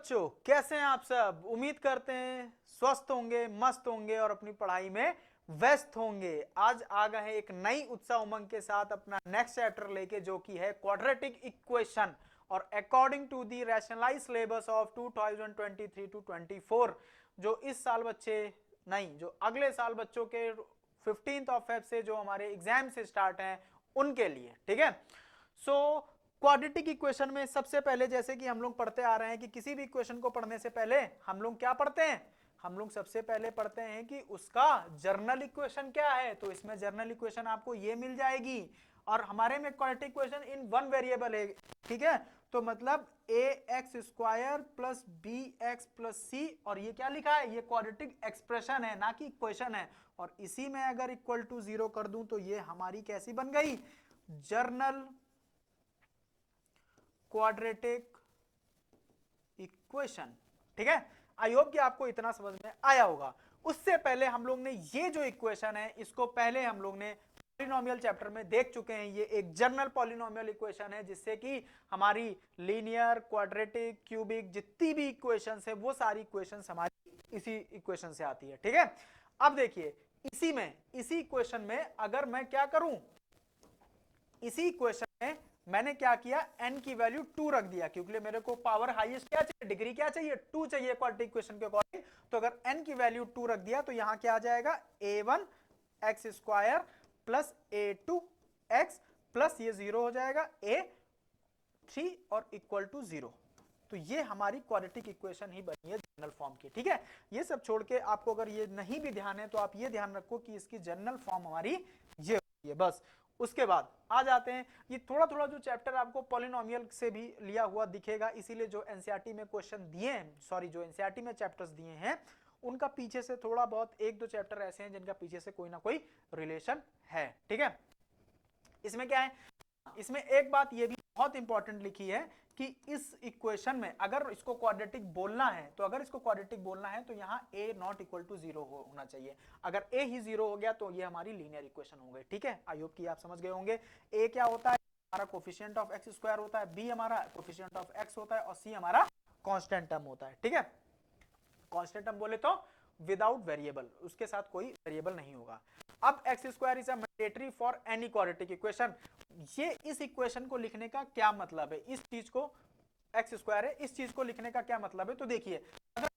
बच्चों, कैसे हैं आप सब? उम्मीद करते हैं स्वस्थ होंगे, मस्त होंगे और अपनी पढ़ाई में व्यस्त होंगे। आज आ गए हैं एक नई उत्साह उमंग के साथ अपना नेक्स्ट चैप्टर लेके, जो कि है क्वाड्रेटिक इक्वेशन। और according to the rationalised syllabus of 2023 to 24, जो इस साल बच्चे नहीं, जो अगले साल बच्चों के 15 ऑफ फेब से जो हमारे एग्जाम से स्टार्ट हैं उनके लिए, ठीक है। सो क्वाड्रेटिक इक्वेशन में सबसे पहले, जैसे कि हम लोग पढ़ते आ रहे हैं कि किसी भी इक्वेशन को पढ़ने से पहले हम लोग क्या पढ़ते हैं? हम लोग सबसे पहले पढ़ते हैं कि उसका जर्नल इक्वेशन क्या है। तो इसमें जर्नल इक्वेशन आपको ये मिल जाएगी, और हमारे में quadratic equation in one variable है, ठीक है। तो मतलब a x square plus b x plus c, और ये क्या लिखा है? ये क्वाड्रेटिक एक्सप्रेशन है, ना कि इक्वेशन है। और इसी में अगर इक्वल टू 0 कर दूं तो ये हमारी कैसी बन गई? जर्नल क्वाड्रेटिक इक्वेशन, ठीक है। आई होप कि आपको इतना समझ में आया होगा। उससे पहले हम लोग ने ये जो इक्वेशन है, इसको पहले हम लोग ने पॉलिनोमियल चैप्टर में देख चुके हैं। ये एक जनरल पॉलिनोमियल इक्वेशन है, जिससे कि हमारी लीनियर, क्वाड्रेटिक, क्यूबिक जितनी भी इक्वेशंस है, वो सारी इक्वेशंस हमारी इसी इक्वेशन से आती है, ठीक है। अब देखिए, इसी इक्वेशन में अगर मैं क्या करूं, इसी इक्वेशन में मैंने क्या किया, n की वैल्यू 2 रख दिया, क्योंकि मेरे को पावर हाईएस्ट क्या चाहिए, डिग्री क्या चाहिए, 2 चाहिए क्वाड्रेटिक इक्वेशन के अकॉर्डिंग। तो अगर n की वैल्यू 2 रख दिया तो यहां क्या आ जाएगा, a1 x square plus a2 x plus ये 0 हो जाएगा a3 और इक्वल टू 0। तो ये हमारी क्वाड्रेटिक इक्वेशन ही बनी है जनरल फॉर्म की, ठीक है। ये सब छोड़ के आपको अगर ये नहीं भी ध्यान है तो आप ये ध्यान रखो कि इसकी जनरल फॉर्म हमारी ये होती है, बस। उसके बाद आ जाते हैं, ये थोड़ा थोड़ा जो चैप्टर आपको पॉलिनोमियल से भी लिया हुआ दिखेगा, इसीलिए जो एनसीईआरटी में क्वेश्चन दिए हैं, सॉरी, जो एनसीईआरटी में चैप्टर्स दिए हैं, उनका पीछे से थोड़ा बहुत एक दो चैप्टर ऐसे हैं जिनका पीछे से कोई ना कोई रिलेशन है, ठीक है। इसमें क्या है, इसमें एक बात ये भी बहुत इंपॉर्टेंट लिखी है कि इस इक्वेशन में अगर इसको क्वाड्रेटिक बोलना है, तो अगर इसको क्वाड्रेटिक बोलना है तो यहाँ a नॉट इक्वल टू 0 होना चाहिए। अगर a ही 0 हो गया तो ये हमारी लीनियर इक्वेशन हो गई, ठीक है। आई होप कि आप समझ गए होंगे। a क्या होता है, हमारा कोफिशिएंट ऑफ एक्स स्क्वायर होता है, b हमारा कोफिशिएंट ऑफ x होता है, और c हमारा कांस्टेंट टर्म होता है, ठीक है। कांस्टेंट टर्म बोले तो विदाउट वेरिएबल, उसके साथ कोई वेरिएबल नहीं होगा। अब x square is a mandatory for any quadratic equation. ये इस इक्वेशन को लिखने का क्या मतलब है, इस चीज को, एक्स स्क्वायर है, इस चीज को लिखने का क्या मतलब है? तो देखिए, अगर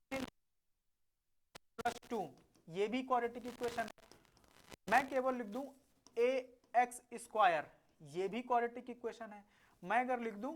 प्लस 2 ये भी क्वाड्रेटिक इक्वेशन है, मैं केवल लिख दूं ए एक्स स्क्वायर, ये भी क्वाड्रेटिक इक्वेशन है। मैं अगर लिख दूं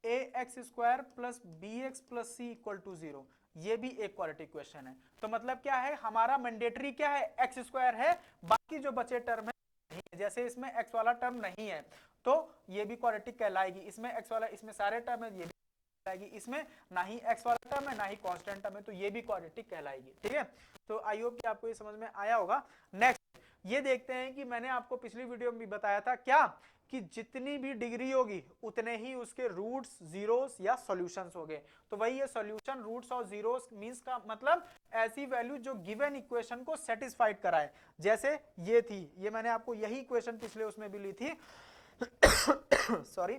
a x square plus b x plus c equal to 0, ये भी एक क्वाड्रेटिक इक्वेशन है। तो मतलब क्या है, हमारा मैंडेटरी क्या है, एक्स स्क्वायर है, बाकी जो बचे टर्म है नहीं है। जैसे इसमें एक्स वाला टर्म नहीं है तो ये भी क्वाड्रेटिक कहलाएगी, इसमें एक्स वाला, इसमें सारे टर्म है, ये भी कहलाएगी, इसमें ना ही एक्स वाला टर्म है ना ही कांस्टेंट टर्म है, तो ये भी क्वाड्रेटिक कहलाएगी, ठीक है। तो आई होप कि आपको ये समझ में आया होगा। नेक्स्ट ये देखते हैं कि मैंने आपको पिछली वीडियो में भी बताया था क्या, कि जितनी भी डिग्री होगी उतने ही उसके रूट्स, जीरोस या सॉल्यूशंस होंगे। तो वही ये सॉल्यूशन, रूट्स और जीरोस मींस का मतलब ऐसी वैल्यू जो गिवन इक्वेशन को सेटिस्फाइड कराए। जैसे ये थी, ये मैंने आपको यही इक्वेशन पिछले उसमें भी ली थी सॉरी।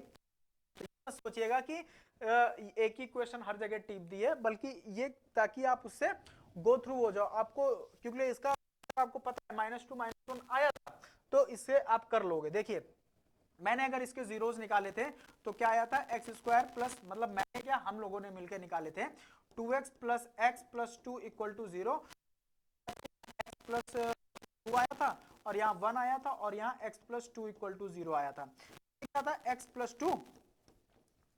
सोचिएगा कि एक ही इक्वेशन हर जगह टिप दी है, बल्कि ये ताकि आप उससे गो थ्रू हो जाओ आपको, क्योंकि इसका आपको पता है -2 -1 आया था, तो इससे आप कर लोगे। देखिए, मैंने अगर इसके जीरोस निकाले थे तो क्या आया था, एक्स स्क्वायर प्लस, मतलब मैंने क्या, हम लोगों ने मिलकर निकाले थे, 2x plus x plus 2 equal to 0, x plus 2 आया था, और यहाँ 1 आया था, और यहाँ x प्लस 2 इक्वल टू 0 आया था। क्या था, x प्लस 2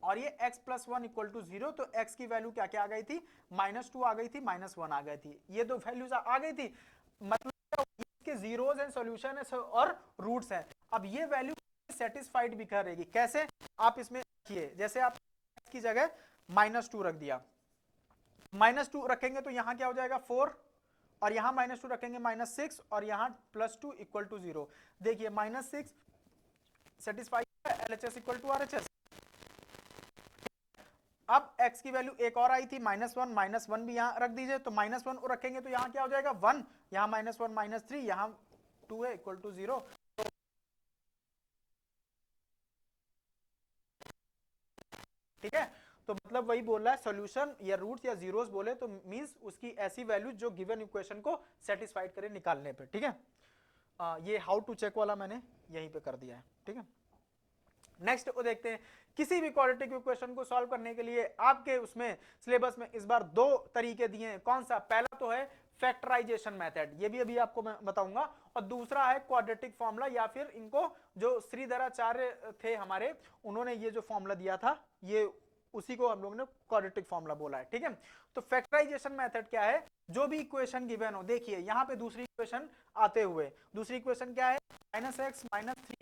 और ये x प्लस 1 इक्वल टू 0, तो x की वैल्यू क्या क्या आ गई थी, -2 आ गई थी, -1 आ गई थी, ये दो वैल्यूज आ गई थी। मतलब इसके जीरोस एंड सॉल्यूशन है और रूट्स हैं। अब ये वैल्यू सेटिस्फाइड भी करेगी, कैसे, आप इसमें रखिए, जैसे आप x की जगह -2 रख दिया, -2 रखेंगे तो यहां क्या हो जाएगा 4, और यहां -2 रखेंगे -6, और यहां +2 इक्वल टू 0। देखिए -6 satisfied, LHS equal to RHS। अब x की वैल्यू एक और आई थी -1, -1 भी यहां रख दीजिए, तो -1 रखेंगे तो यहां क्या हो जाएगा 1, यहां -1 -3, यहां 2 है इक्वल टू 0। ठीक है, तो मतलब वही बोल रहा है सॉल्यूशन या रूट्स या जीरोस बोले तो मींस उसकी ऐसी वैल्यू जो गिवन इक्वेशन को सेटिस्फाइड करे निकालने पे, ठीक है। ये हाउ टू चेक वाला मैंने यहीं पे कर दिया है, ठीक है। नेक्स्ट वो देखते हैं, किसी भी क्वाड्रेटिक इक्वेशन को सॉल्व करने के लिए आपके उसमें सिलेबस में इस बार दो तरीके दिए हैं। कौन सा? पहला तो है फैक्टराइजेशन मेथड, ये भी अभी आपको मैं बताऊंगा, और दूसरा है क्वाड्रेटिक फॉर्मूला, या फिर इनको जो श्रीधराचार्य थे हमारे, उन्होंने ये जो फॉर्मूला दिया था ये उसी को हम लोग ने क्वाड्रेटिक फॉर्मूला बोला है, ठीक है। तो फैक्टराइजेशन मेथड क्या है? जो भी इक्वेशन गिवन हो, देखिए यहां पे दूसरी इक्वेशन आते हुए, दूसरी इक्वेशन क्या है? -x -3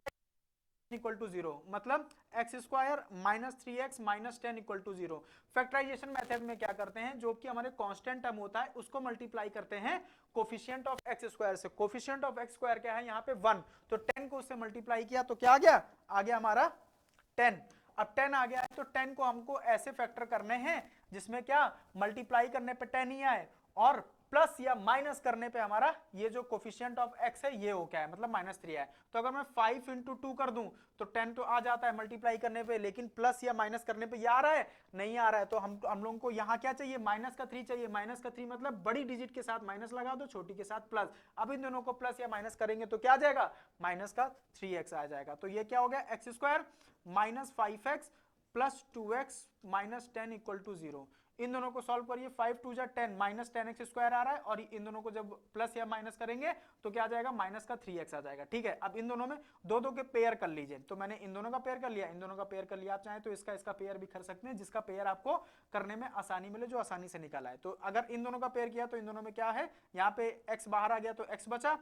इक्वल टू 0, मतलब x square -3x -10 equal to 0। Factorisation method में क्या करते हैं, जो कि हमारे कांस्टेंट टर्म होता है उसको मल्टीप्लाई करते हैं कोफिशिएंट ऑफ एक्स स्क्वायर से। कोफिशिएंट ऑफ एक्स स्क्वायर क्या है यहाँ पे? 1, तो 10 को उससे मल्टीप्लाई किया तो क्या आ गया? आ गया हमारा 10। अब 10 आ गया है तो 10 को हमको ऐसे फैक्टर करने हैं जिसमें क्या मल्टीप्लाई करने पे 10 ही आए, और प्लस या माइनस करने पे हमारा ये जो कोफिशिएंट ऑफ एक्स है ये हो क्या है, मतलब -3 है। तो अगर मैं 5 इंटू 2 कर दूं तो 10 तो आ जाता है मल्टीप्लाई करने पे, लेकिन प्लस या माइनस करने पे ये आ रहा है, नहीं आ रहा है। तो हम लोगों को यहाँ क्या चाहिए? -3 चाहिए। -3 मतलब बड़ी डिजिट के साथ माइनस लगा दो, छोटी के साथ प्लस। अब इन दोनों को प्लस या माइनस करेंगे तो क्या आ जाएगा? -3x आ जाएगा। तो ये क्या हो गया? X square -5x plus 2x -10 equal to 0। इन दोनों को सॉल्व करिए, 5 2 जा 10, -10x स्क्वायर आ रहा है, और इन दोनों को जब प्लस या माइनस करेंगे तो क्या आ जाएगा? -3x आ जाएगा, ठीक है। अब इन दोनों में दो दो के पेयर कर लीजिए, तो मैंने इन दोनों का पेयर कर लिया, इन दोनों का पेयर कर लिया। आप चाहें तो इसका पेयर भी कर सकते हैं, जिसका पेयर आपको करने में आसानी मिले, जो आसानी से निकाला है। तो अगर इन दोनों का पेयर किया तो इन दोनों में क्या है? यहाँ पे x बाहर आ गया तो x बचा,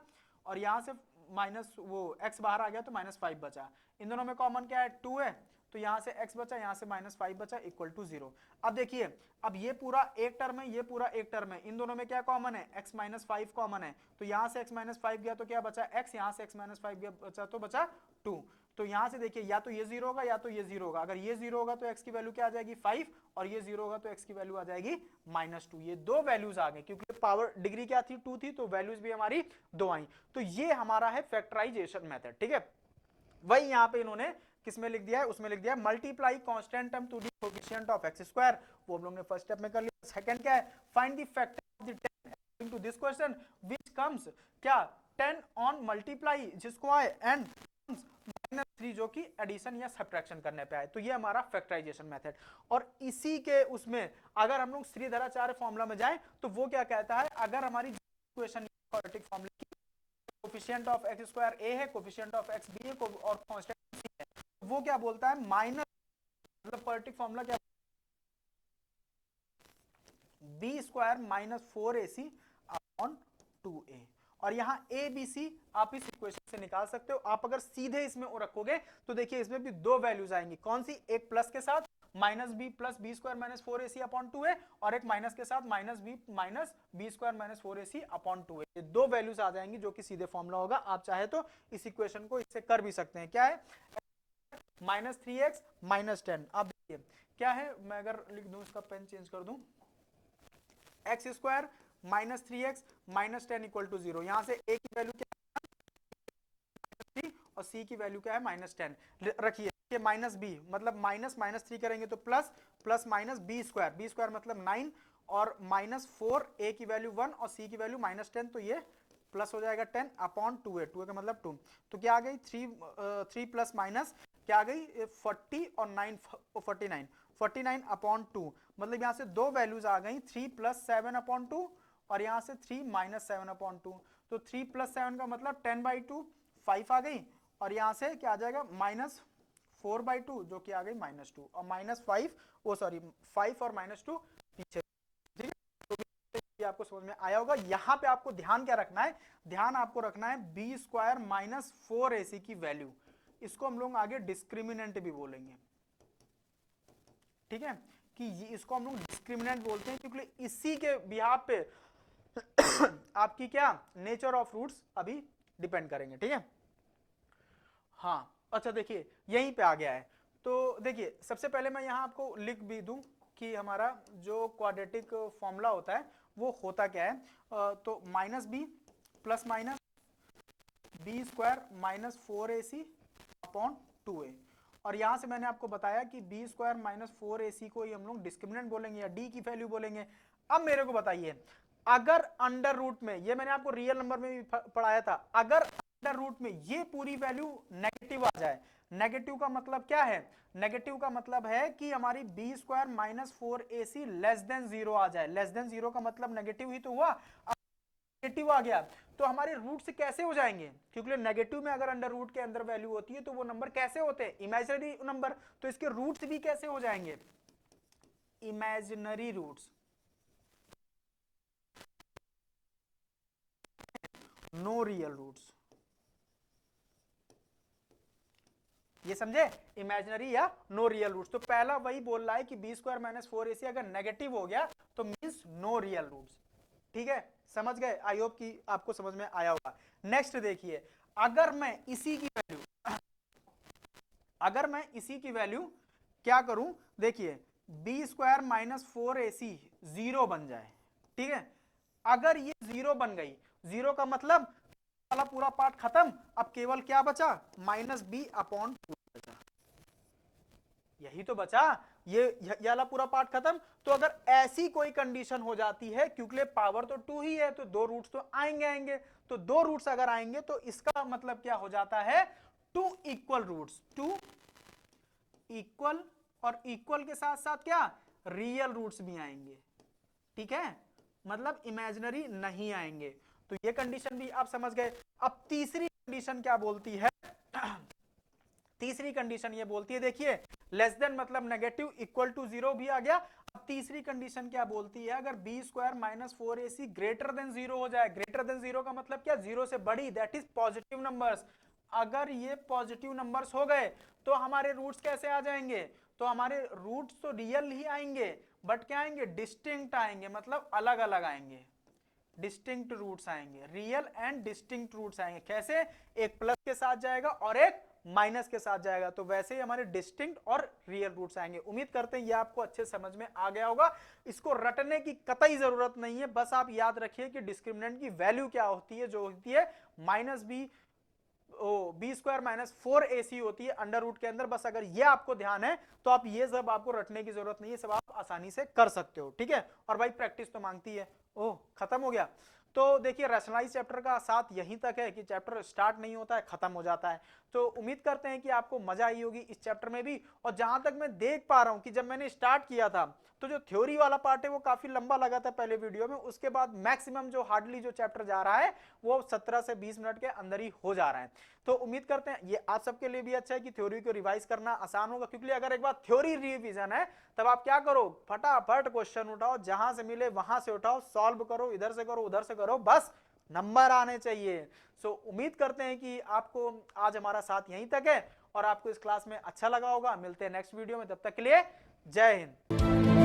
और यहाँ से माइनस वो x बाहर आ गया तो -5 बचा। इन दोनों में कॉमन क्या है? 2 है, तो यहां से x बचा, यहां से -5 बचा, इक्वल टू 0। अब देखिए, अब ये पूरा एक टर्म है, ये पूरा एक टर्म है, इन दोनों में क्या कॉमन है? x -5 कॉमन है, तो यहां से x -5 गया तो क्या बचा? x, यहां से x -5 गया बचा तो बचा 2। तो यहां से देखिए, या तो ये 0 होगा या तो ये 0 होगा। अगर ये 0 होगा तो x की वैल्यू क्या आ जाएगी? 5, और ये 0 होगा तो x की वैल्यू आ जाएगी -2। ये दो वैल्यूज आ गई, क्योंकि पावर डिग्री क्या थी? 2 थी, तो वैल्यूज भी हमारी 2 आई। तो ये हमारा है फैक्टराइजेशन मेथड, ठीक है। वही यहां पे इन्होंने किसमें लिख दिया है? उसमें लिख दिया multiply constant term to the coefficient of x square. वो हम लोग ने फर्स्ट स्टेप में कर लिया। सेकंड क्या है? Find the factor of the 10 according to this question which comes क्या 10 ऑन मल्टीप्लाई, जिसको आए, एंड -3 जो कि एडिशन या सब्ट्रैक्शन करने पे आए। तो ये हमारा फैक्टराइजेशन मेथड। और इसी के उसमें अगर हम लोग श्रीधराचार्य फॉर्मूला में जाएं तो वो क्या कहता है? अगर हमारी इक्वेशन क्वाड्रेटिक फॉर्मूला की coefficient of x square a है, कोफिशिएंट ऑफ x b है, और कांस्टेंट c है, वो क्या बोलता है? माइनस, मतलब क्वाड्रेटिक फॉर्मूला क्या? b square -4ac upon 2a। और यहाँ a b c आप इस इक्वेशन से निकाल सकते हो। आप अगर सीधे इसमें रखोगे तो देखिए इसमें भी दो वैल्यूज आएंगी। कौन सी? एक प्लस के साथ -b plus b square -4ac upon 2a, और एक माइनस के साथ -b square -4ac upon 2a। ये दो वैल्यूज आ जाएंगी जो कि सीधे फॉर्मूला होगा। आप चाहे तो इस इक्वेशन को इससे कर भी सकते हैं। क्या है? -3x -10। अब देखिए क्या है, मैं अगर लिख दूं, इसका पेन चेंज कर दूं, x square -3x -10 equal to 0। यहां से a की वैल्यू क्या है? और c की वैल्यू क्या है? -10 रखिए। -b मतलब -3 करेंगे तो plus, plus minus b square मतलब 9, और -4 a की वैल्यू 1 और c की वैल्यू -10, तो ये प्लस हो जाएगा 10 अपॉन 2a, 2a का मतलब 2। तो क्या आ गई? 3 प्लस माइनस क्या आ गई? 40 और 9 49 अपॉन 2। मतलब यहां से दो वैल्यूज आ गई, 3 + 7 अपॉन 2, और यहां से 3 - 7 अपॉन 2। तो 3 + 7 का मतलब 10/2 5 आ गई, और यहां से क्या आ जाएगा? -4/2 जो कि आ गई -2, और -5 और -2 पीछे, ठीक है। तो ये आपको समझ में आया होगा। यहां पे आपको ध्यान क्या रखना है? ध्यान आपको रखना है b स्क्वायर -4ac की वैल्यू। इसको हम लोग आगे डिस्क्रिमिनेंट भी बोलेंगे, ठीक है, कि इसको हम लोग डिस्क्रिमिनेंट बोलते हैं, क्योंकि इसी के बिहाफ पे आपकी क्या नेचर ऑफ रूट्स अभी डिपेंड करेंगे, ठीक है। हाँ, अच्छा देखिए यहीं पे आ गया है। तो देखिए सबसे पहले मैं यहां आपको लिख भी दूं कि हमारा जो क्वाड्रेटिक फॉर्मूला होता है वो होता क्या है। तो -b plus minus b square -4ac upon 2a, और यहां से मैंने आपको बताया कि बी स्क्वायर माइनस 4ac को ही हम लोग डिस्क्रिमिनेंट बोलेंगे या डी की वैल्यू बोलेंगे। अब मेरे को बताइए, अगर अंडर रूट में, ये मैंने आपको रियल नंबर में भी पढ़ाया था, अगर अंडर रूट में ये पूरी वैल्यू नेगेटिव आ जाए, नेगेटिव का मतलब क्या है, नेगेटिव का मतलब है कि हमारी b square minus 4ac less than 0 आ जाए। लेस देन 0 का मतलब नेगेटिव ही तो हुआ, नेगेटिव आ गया तो हमारे रूट्स कैसे हो जाएंगे, क्योंकि नेगेटिव में अगर अंडर रूट के अंदर वैल्यू होती है तो वो नंबर कैसे होते हैं, इमेजिनरी नंबर, तो इसके रूट्स भी कैसे हो जाएंगे, imaginary roots, no real roots. ये समझे, इमेजिनरी या नो रियल रूट्स। तो पहला वही बोल रहा है कि बी स्क्वायर माइनस 4ac अगर नेगेटिव हो गया तो मींस नो रियल रूट्स। ठीक है, समझ गए, आई होप कि आपको समझ में आया होगा। नेक्स्ट देखिए, अगर मैं इसी की वैल्यू, अगर मैं इसी की वैल्यू क्या करूं, देखिए बी स्क्वायर माइनस 4ac 0 बन जाए, ठीक है, अगर ये 0 बन गई, 0 का मतलब वाला पूरा पार्ट खत्म, अब केवल क्या बचा, माइनस बी अपॉन 2 बचा, यही तो बचा, ये वाला पूरा पार्ट खत्म। तो अगर ऐसी कोई कंडीशन हो जाती है, क्योंकि पावर तो 2 ही है तो 2 रूट्स तो आएंगे आएंगे, तो 2 रूट्स अगर आएंगे तो इसका मतलब क्या हो जाता है, 2 इक्वल रूट्स, 2 इक्वल, और इक्वल के साथ साथ क्या, रियल रूट्स भी आएंगे। ठीक है, मतलब इमेजिनरी नहीं आएंगे। तो ये कंडीशन भी आप समझ गए। अब तीसरी कंडीशन क्या बोलती है, तीसरी कंडीशन ये बोलती है, देखिए लेस देन मतलब नेगेटिव, इक्वल टू 0 भी आ गया। अब तीसरी कंडीशन क्या बोलती है, अगर b square minus 4ac greater than 0 हो जाए, ग्रेटर देन 0 का मतलब क्या, 0 से बड़ी, दैट इज पॉजिटिव नंबर्स। अगर ये पॉजिटिव नंबर्स हो गए तो हमारे रूट्स कैसे आ जाएंगे, तो हमारे रूट्स तो रियल ही आएंगे, बट क्या आएंगे, डिस्टिंक्ट आएंगे, मतलब अलग अलग आएंगे, डिस्टिंक्ट रूट्स आएंगे, रियल एंड डिस्टिंक्ट रूट्स आएंगे। कैसे, एक प्लस के साथ जाएगा और एक माइनस के साथ जाएगा, तो वैसे ही हमारे डिस्टिंक्ट और रियल रूट्स आएंगे। उम्मीद करते हैं ये आपको अच्छे समझ में आ गया होगा, इसको रटने की कतई जरूरत नहीं है, बस आप याद रखिए कि डिस्क्रिमिनेंट की वैल्यू क्या होती है, जो होती है minus B square minus 4ac होती है अंडर रूट के अंदर। बस अगर ये आपको ध्यान है तो आप ये सब आपको रटने की जरूरत नहीं है, सब आप आसानी से कर सकते हो। ठीक है, और भाई प्रैक्टिस तो मांगती है। ओह, खत्म हो गया। तो देखिए रैशनलाइज चैप्टर का साथ यहीं तक है कि चैप्टर स्टार्ट नहीं होता है, खत्म हो जाता है। तो उम्मीद करते हैं कि आपको मजा आई होगी इस चैप्टर में भी। और जहां तक मैं देख पा रहा हूं कि जब मैंने स्टार्ट किया था तो जो थ्योरी वाला पार्ट है वो काफी लंबा लगा था पहले वीडियो में, उसके बाद मैक्सिमम जो हार्डली जो चैप्टर जा रहा है वो 17 से 20 मिनट के अंदर ही हो जा रहा है। तो उम्मीद करते हैं ये आप सबके लिए भी अच्छा है कि थ्योरी को रिवाइज करना आसान होगा, क्योंकि अगर एक बार थ्योरी रिवीजन है तब आप क्या करो, फटाफट क्वेश्चन उठाओ, जहां से मिले वहां से उठाओ, सॉल्व करो, इधर से करो उधर से करो, बस नंबर आने चाहिए। सो उम्मीद करते हैं कि आपको आज हमारा साथ यहीं तक है और आपको इस क्लास में अच्छा लगा होगा। मिलते हैं नेक्स्ट वीडियो में, तब तक के लिए जय हिंद।